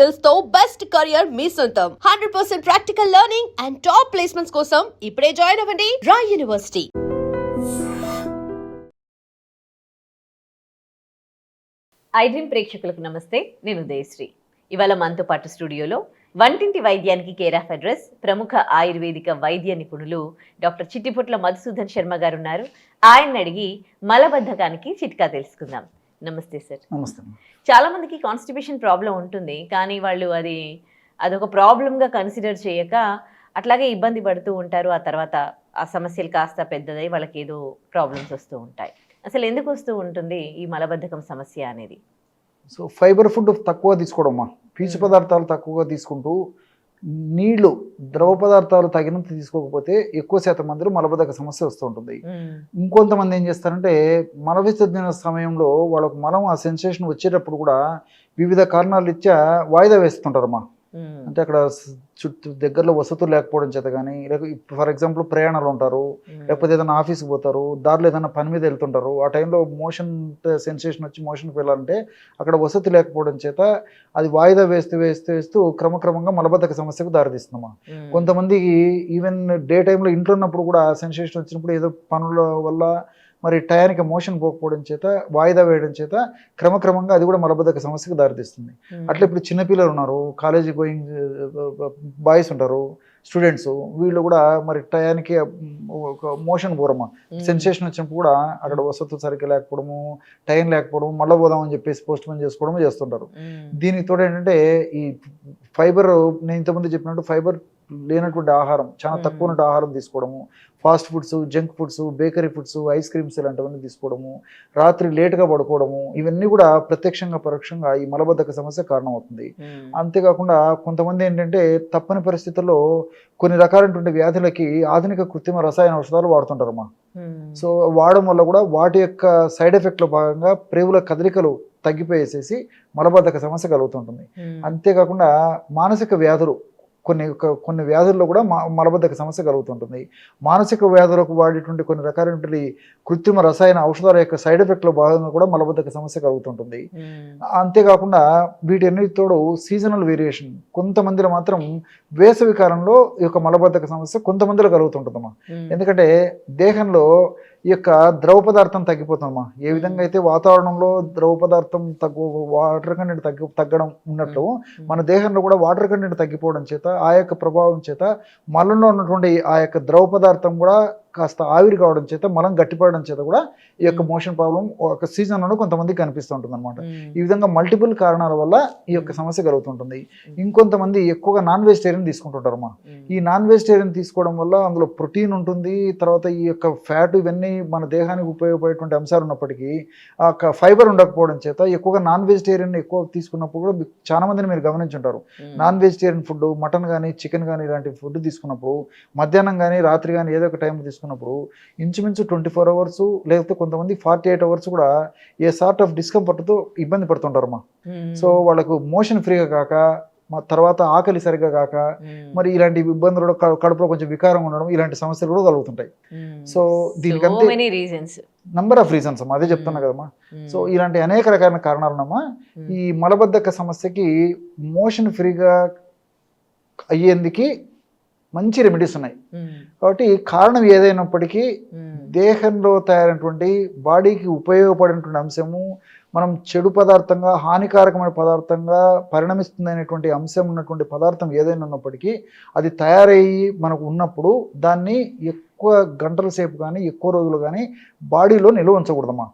Skills తో best career మీ సొంతం. 100% practical learning and top placements కోసం ఇప్పుడే జాయిన్ అవ్వండి రాయ్ యూనివర్సిటీ. ఐడ్రీమ్ ప్రేక్షకులకు నమస్తే, నేను ఉదయశ్రీ. ఇవాళ మనతో పాటు స్టూడియోలో వంటింటి వైద్యానికి కేర్ ఆఫ్ అడ్రస్ ప్రముఖ ఆయుర్వేదిక వైద్య నిపుణులు డాక్టర్ చిట్టిపుట్ల మధుసూదన్ శర్మ గారు ఉన్నారు. ఆయన్ని అడిగి మలబద్ధకానికి చిట్కా తెలుసుకుందాం. నమస్తే సార్. నమస్తే. చాలా మందికి కాన్స్టిపేషన్ ప్రాబ్లం ఉంటుంది, కానీ వాళ్ళు అదొక ప్రాబ్లంగా కన్సిడర్ చేయక అట్లాగే ఇబ్బంది పడుతూ ఉంటారు. ఆ తర్వాత ఆ సమస్యలు కాస్త పెద్దదై వాళ్ళకి ఏదో ప్రాబ్లమ్స్ వస్తూ ఉంటాయి. అసలు ఎందుకు వస్తూ ఉంటుంది ఈ మలబద్ధకం సమస్య అనేది? సో ఫైబర్ ఫుడ్ తక్కువ తీసుకోవడమ్మా, పీచు పదార్థాలు తక్కువగా తీసుకుంటూ నీళ్లు ద్రవ పదార్థాలు తగినంత తీసుకోకపోతే ఎక్కువ శాతం మందిలో మలబద్ధక సమస్య వస్తూ ఉంటుంది. ఇంకొంతమంది ఏం చేస్తారంటే మల విసర్జన సమయంలో వాళ్ళకు మలం ఆ సెన్సేషన్ వచ్చేటప్పుడు కూడా వివిధ కారణాలు ఇచ్చా వాయిదా వేస్తుంటారమ్మా. అంటే అక్కడ చుట్టూ దగ్గరలో వసతులు లేకపోవడం చేత కానీ, లేకపోతే ఫర్ ఎగ్జాంపుల్ ప్రయాణాలు ఉంటారు, లేకపోతే ఏదైనా ఆఫీస్కి పోతారు, దారిలో ఏదైనా పని మీద వెళ్తుంటారు, ఆ టైంలో మోషన్ సెన్సేషన్ వచ్చి మోషన్కి వెళ్ళాలంటే అక్కడ వసతి లేకపోవడం చేత అది వాయిదా వేస్తూ క్రమక్రమంగా మలబద్ధక సమస్యకు దారితీస్తుందమ్మా. కొంతమందికి ఈవెన్ డే టైంలో ఇంట్లో ఉన్నప్పుడు కూడా సెన్సేషన్ వచ్చినప్పుడు ఏదో పనుల వల్ల మరి టయానికి మోషన్ పోకపోవడం చేత వాయిదా వేయడం చేత క్రమక్రమంగా అది కూడా మలబద్ధక సమస్యకు దారితీస్తుంది. అట్లా ఇప్పుడు చిన్నపిల్లలు ఉన్నారు, కాలేజీ గోయింగ్ బాయ్స్ ఉంటారు, స్టూడెంట్స్, వీళ్ళు కూడా మరి టయానికి మోషన్ పోరమ్మా. సెన్సేషన్ వచ్చినప్పుడు కూడా అక్కడ వసతులు సరిగ్గా లేకపోవడము, టైం లేకపోవడము, మళ్ళీ పోదామని చెప్పేసి పోస్ట్ పోన్ చేసుకోవడము చేస్తుంటారు. దీనికి తోడు ఏంటంటే ఈ ఫైబర్, నేను ఇంతకుముందు చెప్పినట్టు ఫైబర్ లేనటువంటి ఆహారం, చాలా తక్కువ ఉన్నట్టు ఆహారం తీసుకోవడము, fast foods, junk foods, bakery foods, ice creams ఇలాంటివన్నీ తీసుకోవడము, రాత్రి లేటుగా పడుకోవడము, ఇవన్నీ కూడా ప్రత్యక్షంగా పరోక్షంగా ఈ మలబద్ధక సమస్య కారణమవుతుంది. అంతేకాకుండా కొంతమంది ఏంటంటే తప్పని పరిస్థితుల్లో కొన్ని రకాలైనటువంటి వ్యాధులకి ఆధునిక కృత్రిమ రసాయన ఔషధాలు వాడుతుంటారమ్మా. సో వాడడం వల్ల కూడా వాటి యొక్క సైడ్ ఎఫెక్ట్లో భాగంగా ప్రేవుల కదలికలు తగ్గిపోయేసేసి మలబద్ధక సమస్య కలుగుతుంటుంది. అంతేకాకుండా మానసిక వ్యాధులు, కొన్ని వ్యాధుల్లో కూడా మలబద్ధక సమస్య కలుగుతుంటుంది. మానసిక వ్యాధులకు వాడేటువంటి కొన్ని రకాలైనటువంటి కృత్రిమ రసాయన ఔషధాల యొక్క సైడ్ ఎఫెక్ట్లో భాగంగా కూడా మలబద్ధక సమస్య కలుగుతుంటుంది. అంతేకాకుండా వీటన్నిటితోడు సీజనల్ వేరియేషన్, కొంతమందిలో మాత్రం వేసవి కాలంలో ఈ యొక్క మలబద్ధక సమస్య కొంతమందిలో కలుగుతుంటుందమ్మా. ఎందుకంటే దేహంలో ఈ యొక్క ద్రవ పదార్థం తగ్గిపోతుందమ్మా. ఏ విధంగా అయితే వాతావరణంలో ద్రవ పదార్థం వాటర్ కంటెంట్ తగ్గడం ఉన్నట్లు మన దేహంలో కూడా వాటర్ కంటెంట్ తగ్గిపోవడం చేత ఆ యొక్క ప్రభావం చేత మలంలో ఉన్నటువంటి ఆ యొక్క ద్రవ పదార్థం కూడా కాస్త ఆవిరి కావడం చేత మలం గట్టిపడడం చేత కూడా ఈ యొక్క మోషన్ ప్రాబ్లం ఒక సీజన్లో కొంతమందికి కనిపిస్తూ ఉంటుంది అనమాట. ఈ విధంగా మల్టిపుల్ కారణాల వల్ల ఈ యొక్క సమస్య కలుగుతుంటుంది. ఇంకొంతమంది ఎక్కువగా నాన్ వెజిటేరియన్ తీసుకుంటుంటారు అమ్మా. ఈ నాన్ వెజిటేరియన్ తీసుకోవడం వల్ల అందులో ప్రోటీన్ ఉంటుంది, తర్వాత ఈ యొక్క ఫ్యాట్, ఇవన్నీ మన దేహానికి ఉపయోగపడేటువంటి అంశాలు ఉన్నప్పటికీ ఆ ఫైబర్ ఉండకపోవడం చేత ఎక్కువగా నాన్ వెజిటేరియన్ ఎక్కువ తీసుకున్నప్పుడు కూడా చాలా మందిని మీరు గమనించుంటారు. నాన్ వెజిటేరియన్ ఫుడ్, మటన్ కానీ చికెన్ కానీ ఇలాంటి ఫుడ్ తీసుకున్నప్పుడు మధ్యాహ్నం కానీ రాత్రి కానీ ఏదో ఒక టైం తీసుకున్నప్పుడు ఇంచుమించు 24 hours లేకపోతే కొంతమంది 48 hours కూడా ఏ సార్ట్ ఆఫ్ డిస్కంఫర్ట్తో ఇబ్బంది పడుతుంటారమ్మా. సో వాళ్ళకు మోషన్ ఫ్రీగా కాక, తర్వాత ఆకలి సరిగ్గా కాక, మరి ఇలాంటి ఇబ్బందులు, కడుపులో కొంచెం వికారం ఉండడం, ఇలాంటి సమస్యలు కూడా కలుగుతుంటాయి. సో దీనికంటే నంబర్ ఆఫ్ రీజన్స్ అమ్మా, అదే చెప్తున్నా కదమ్మా. సో ఇలాంటి అనేక రకాల కారణాలున్నమ్మా. ఈ మలబద్ధక సమస్యకి మోషన్ ఫ్రీగా అయ్యేందుకు మంచి రెమెడీస్ ఉన్నాయి. కాబట్టి కారణం ఏదైనప్పటికీ దేహంలో తయారైనటువంటి బాడీకి ఉపయోగపడినటువంటి అంశము, మనం చెడు పదార్థంగా, హానికారకమైన పదార్థంగా పరిణమిస్తుంది అనేటువంటి అంశం ఉన్నటువంటి పదార్థం ఏదైనా ఉన్నప్పటికీ అది తయారయ్యి మనకు ఉన్నప్పుడు దాన్ని ఎక్కువ గంటల సేపు కానీ ఎక్కువ రోజులు కానీ బాడీలో నిల్వ ఉంచకూడదమ్మా.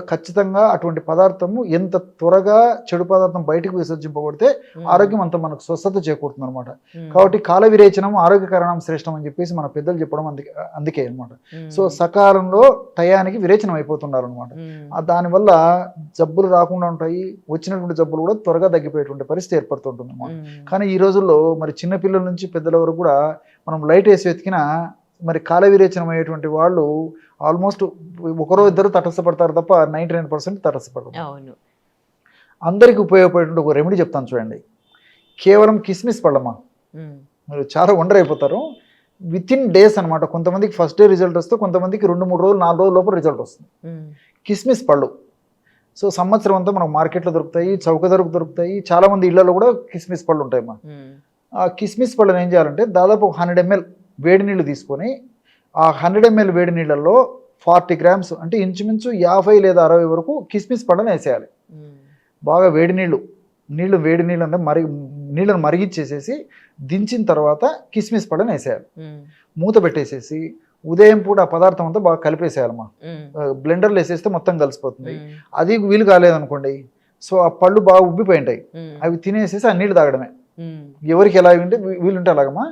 ఖచ్చితంగా అటువంటి పదార్థము ఎంత త్వరగా చెడు పదార్థం బయటకు విసర్జింపబడితే ఆరోగ్యం అంత మనకు స్వస్థత చేకూరుతుంది అనమాట. కాబట్టి కాల విరేచనం ఆరోగ్యకరణం శ్రేష్టం అని చెప్పేసి మన పెద్దలు చెప్పడం అందుకే అనమాట. సో సకాలంలో టయానికి విరేచనం అయిపోతుండాలన్నమాట. దానివల్ల జబ్బులు రాకుండా ఉంటాయి, వచ్చినటువంటి జబ్బులు కూడా త్వరగా తగ్గిపోయేటువంటి పరిస్థితి ఏర్పడుతుంటుంది అనమాట. కానీ ఈ రోజుల్లో మరి చిన్నపిల్లల నుంచి పెద్దల వరకు కూడా మనం లైట్ వేసి వెతికినా మరి కాల విరేచనం అయ్యేటువంటి వాళ్ళు ఆల్మోస్ట్ ఒకరో ఇద్దరు తటస్థపడతారు తప్ప 99% తటస్థపడతారు. అందరికి ఉపయోగపడేటువంటి ఒక రెమెడీ చెప్తాను చూడండి. కేవలం కిస్మిస్ పళ్ళమ్మా. మీరు చాలా వండర్ అయిపోతారు. విత్ ఇన్ డేస్ అనమాట. కొంతమందికి ఫస్ట్ డే రిజల్ట్ వస్తే, కొంతమందికి 2-3 రోజులు 4 రోజుల లోపల రిజల్ట్ వస్తుంది. కిస్మిస్ పళ్ళు సో సంవత్సరం అంతా మనకు మార్కెట్లో దొరుకుతాయి, చౌక ధరకు దొరుకుతాయి. చాలామంది ఇళ్లలో కూడా కిస్మిస్ పళ్ళు ఉంటాయి అమ్మా. ఆ కిస్మిస్ పళ్ళని ఏం చేయాలంటే దాదాపు 100 ml వేడి నీళ్ళు తీసుకొని ఆ 100 ml వేడి నీళ్ళల్లో 40 grams అంటే ఇంచుమించు 50 లేదా 60 వరకు కిస్మిస్ పళ్ళని వేసేయాలి. బాగా వేడి నీళ్ళు అంటే నీళ్ళను మరిగించేసేసి దించిన తర్వాత కిస్మిస్ పళ్ళని వేసేయాలి. మూత పెట్టేసేసి ఉదయం పూట ఆ పదార్థం అంతా బాగా కలిపేసేయాలమ్మా. బ్లెండర్లో వేసేస్తే మొత్తం కలిసిపోతుంది. అది వీలు కాలేదనుకోండి, సో ఆ పళ్ళు బాగా ఉబ్బిపోయి ఉంటాయి, అవి తినేసేసి ఆ నీళ్ళు తాగడమే. ఎవరికి ఎలా ఉంటే వీలుంటే అలాగమ్మా.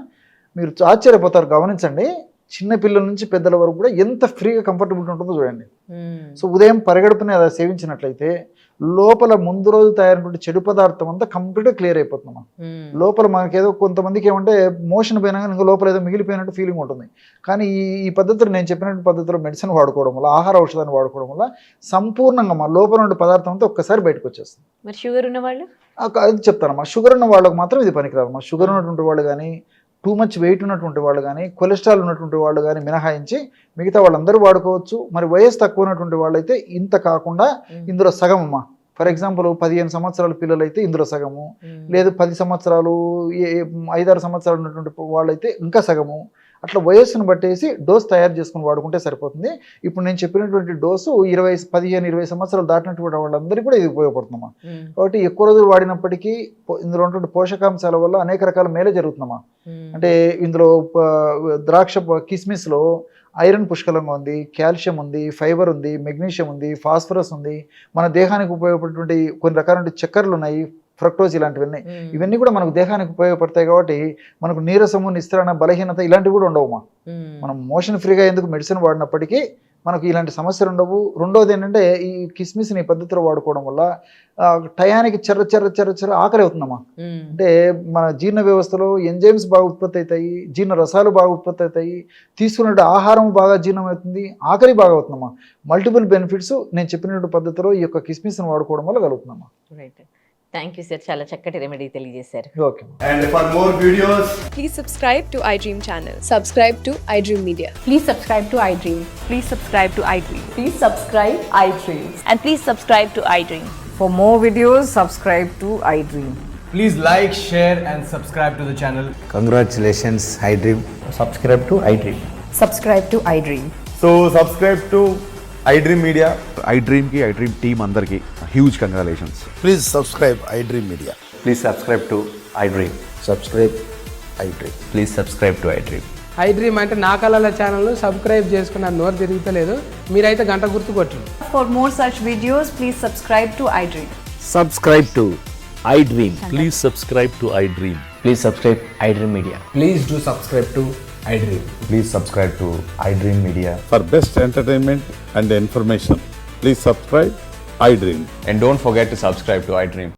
మీరు ఆశ్చర్యపోతారు, గమనించండి. చిన్న పిల్లల నుంచి పెద్దల వరకు కూడా ఎంత ఫ్రీగా కంఫర్టబుల్ ఉంటుందో చూడండి. సో ఉదయం పరిగడుపునే అలా సేవించినట్లయితే లోపల ముందు రోజు తయారైనటువంటి చెడు పదార్థం అంతా కంప్లీట్గా క్లియర్ అయిపోతుందమ్మా. లోపల మనకి ఏదో కొంతమందికి ఏమంటే మోషన్ పోయినా కానీ ఇంకా లోపల ఏదో మిగిలిపోయినట్టు ఫీలింగ్ ఉంటుంది. కానీ ఈ పద్ధతిలో నేను చెప్పినటువంటి పద్ధతిలో మెడిసిన్ వాడుకోవడం వల్ల, ఆహార ఔషధాన్ని వాడుకోవడం వల్ల సంపూర్ణంగా మా లోపల ఉండే పదార్థం అంతా ఒక్కసారి బయటకు వచ్చేస్తుంది. మరి షుగర్ ఉన్న వాళ్ళు అది చెప్తానమ్మా. షుగర్ ఉన్న వాళ్ళకి మాత్రం ఇది పనికిరాదమ్మా. షుగర్ ఉన్నటువంటి వాళ్ళు కానీ, టూ మచ్ వెయిట్ ఉన్నటువంటి వాళ్ళు కానీ, కొలెస్ట్రాల్ ఉన్నటువంటి వాళ్ళు కానీ మినహాయించి మిగతా వాళ్ళందరూ వాడుకోవచ్చు. మరి వయసు తక్కువ ఉన్నటువంటి వాళ్ళైతే ఇంత కాకుండా ఇందులో సగం అమ్మా. ఫర్ ఎగ్జాంపుల్ 15 సంవత్సరాల పిల్లలు అయితే ఇందులో సగము, లేదు 10 సంవత్సరాలు 5-6 సంవత్సరాలు ఉన్నటువంటి వాళ్ళైతే ఇంకా సగము. అట్లా వయస్సును బట్టేసి డోస్ తయారు చేసుకుని వాడుకుంటే సరిపోతుంది. ఇప్పుడు నేను చెప్పినటువంటి డోసు 15-20 సంవత్సరాలు దాటినటువంటి వాళ్ళందరికీ కూడా ఇది ఉపయోగపడుతుందమ్మా. కాబట్టి ఎక్కువ రోజులు వాడినప్పటికీ ఇందులో ఉన్నటువంటి పోషకాంశాల వల్ల అనేక రకాల మేలే జరుగుతుందమ్మా. అంటే ఇందులో ద్రాక్ష కిస్మిస్లో ఐరన్ పుష్కలంగా ఉంది, కాల్షియం ఉంది, ఫైబర్ ఉంది, మెగ్నీషియం ఉంది, ఫాస్ఫరస్ ఉంది. మన దేహానికి ఉపయోగపడేటువంటి కొన్ని రకాల చక్కెరలు ఉన్నాయి, ఫ్రక్టోజ్ ఇలాంటివన్నీ. ఇవన్నీ కూడా మనకు దేహానికి ఉపయోగపడతాయి. కాబట్టి మనకు నీరసము, నిస్త్రణ, బలహీనత ఇలాంటివి కూడా ఉండవమ్మా. మనం మోషన్ ఫ్రీగా ఎందుకు మెడిసిన్ వాడినప్పటికీ మనకు ఇలాంటి సమస్యలు ఉండవు. రెండోది ఏంటంటే ఈ కిస్మిస్ని ఈ పద్ధతిలో వాడుకోవడం వల్ల టయానికి చెర్ర ఆకలి అవుతుందమ్మా. అంటే మన జీర్ణ వ్యవస్థలో ఎంజైమ్స్ బాగా ఉత్పత్తి అవుతాయి, జీర్ణ రసాలు బాగా ఉత్పత్తి అవుతాయి, తీసుకున్న ఆహారం బాగా జీర్ణం అవుతుంది, ఆకలి బాగా అవుతుందమ్మా. మల్టిపుల్ బెనిఫిట్స్ నేను చెప్పినటువంటి పద్ధతిలో ఈ యొక్క కిస్మిస్ని వాడుకోవడం వల్ల కలుగుతుందమ్మా. థ్యాంక్ యూ సార్, చాలా చక్కటి రెమెడీ తెలియజేశారు. Okay. And for more videos, Please subscribe to iDream channel. Subscribe to iDream Media. Please subscribe to iDream. Please subscribe to iDream. Please subscribe iDream. And please subscribe to iDream. For more videos, subscribe to iDream. please like, share and subscribe to the channel. Congratulations, iDream. Subscribe to iDream. Subscribe to iDream. So subscribe to iDream Media. iDream ki iDream team andarki huge congratulations. Please subscribe iDream Media. Please subscribe to iDream. Subscribe iDream. Please subscribe to iDream. iDream అంటే నా కళల channel subscribe చేసుకున్న నోరు తిరుగుతలేదు, మీరైతే గంట గుర్తు కొట్టండి. For more such videos, please subscribe to iDream. Subscribe to iDream. Please subscribe to iDream. Please subscribe iDream Media. Please do subscribe to iDream. Please subscribe to iDream Media. For best entertainment and information, please subscribe iDream. And don't forget to subscribe to iDream.